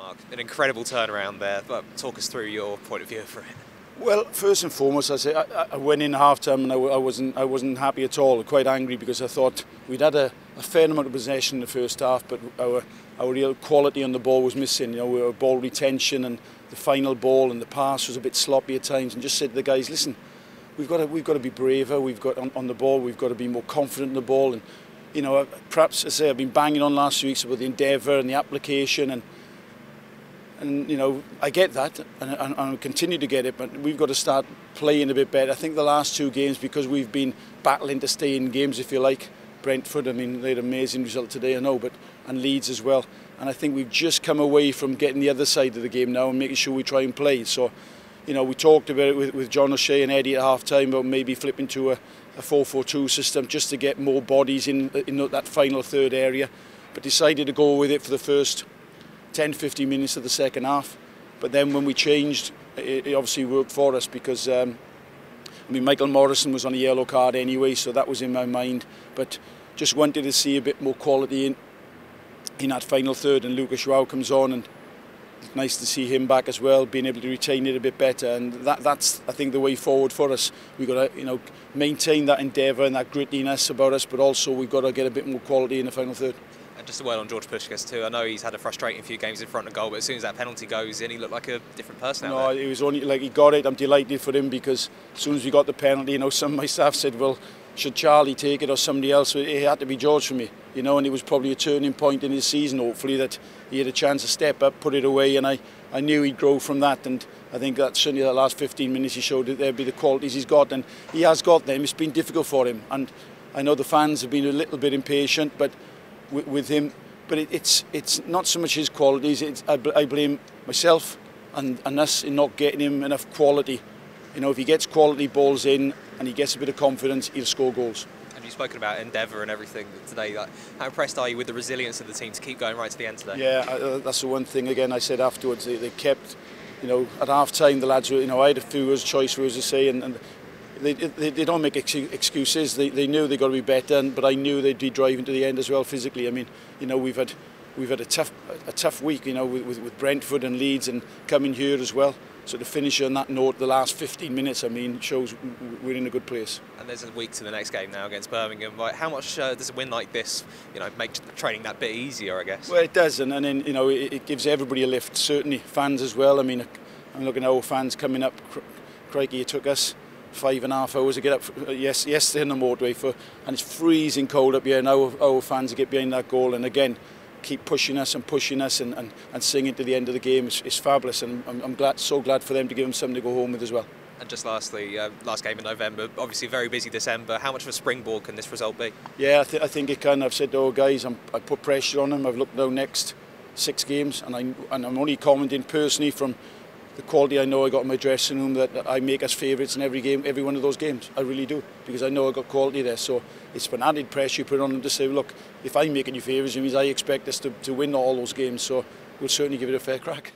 Mark, an incredible turnaround there, but talk us through your point of view for it. Well, first and foremost, I went in half-time and I wasn't happy at all, quite angry, because I thought we'd had a fair amount of possession in the first half, but our real quality on the ball was missing. You know, our ball retention and the final ball and the pass was a bit sloppy at times, and just said to the guys, listen, we've got to be braver. We've got on the ball. We've got to be more confident in the ball. And you know, perhaps as I say, I've been banging on last 2 weeks about the endeavour and the application, and you know, I get that, and I continue to get it. But we've got to start playing a bit better. I think the last two games, because we've been battling to stay in games, if you like. Brentford, I mean, they had an amazing result today, I know, and Leeds as well. And I think we've just come away from getting the other side of the game now and making sure we try and play. So, you know, we talked about it with John O'Shea and Eddie at half-time about maybe flipping to a 4-4-2 system just to get more bodies in that final third area. But decided to go with it for the first 10-15 minutes of the second half. But then when we changed, it obviously worked for us because, I mean, Michael Morrison was on a yellow card anyway, so that was in my mind. But just wanted to see a bit more quality in that final third, and Lucas João comes on, and it's nice to see him back as well, being able to retain it a bit better, and that's I think the way forward for us. We've got to, you know, maintain that endeavour and that grittiness about us, but also we've got to get a bit more quality in the final third. And just a word on George Pușcaș too. I know he's had a frustrating few games in front of goal, but as soon as that penalty goes in, he looked like a different person out there. No, it was only like he got it. I'm delighted for him, because as soon as we got the penalty, you know, some of my staff said, well, should Charlie take it or somebody else? It had to be George for me, you know, and it was probably a turning point in his season, hopefully, that he had a chance to step up, put it away, and I knew he'd grow from that. And I think that certainly the last 15 minutes he showed that there'd be the qualities he's got, and he has got them. It's been difficult for him, and I know the fans have been a little bit impatient, but with him. But it's not so much his qualities. I blame myself and us in not getting him enough quality. You know, if he gets quality balls in and he gets a bit of confidence, he'll score goals. And you've spoken about endeavour and everything today. Like, how impressed are you with the resilience of the team to keep going right to the end today? Yeah, that's the one thing, again, I said afterwards. They kept, you know, at half-time the lads were, you know, I had a few words, choice words to say, and they don't make excuses. They knew they got to be better, but I knew they'd be driving to the end as well physically. I mean, you know, we've had a tough week, you know, with Brentford and Leeds, and coming here as well. So to finish on that note, the last 15 minutes, I mean, shows we're in a good place. And there's a week to the next game now against Birmingham. Like, how much does a win like this, you know, make training that bit easier, I guess? Well, it does, and then, you know, it gives everybody a lift. Certainly fans as well. I mean, I'm looking at our fans coming up. Crikey, it took us 5.5 hours to get up yesterday on the motorway and it's freezing cold up here. Now our fans get behind that goal, and again keep pushing us and singing to the end of the game. It's fabulous, and I'm so glad for them to give them something to go home with as well. And just lastly, last game in November, obviously very busy December. How much of a springboard can this result be? Yeah, I think it can. I've said to our guys, I put pressure on them. I've looked now next 6 games, and I'm only commenting personally from the quality I know I got in my dressing room, that I make us favourites in every game, every one of those games. I really do, because I know I got quality there. So it's an added pressure you put on them to say, look, if I'm making you favourites, it means I expect us to win all those games. So we'll certainly give it a fair crack.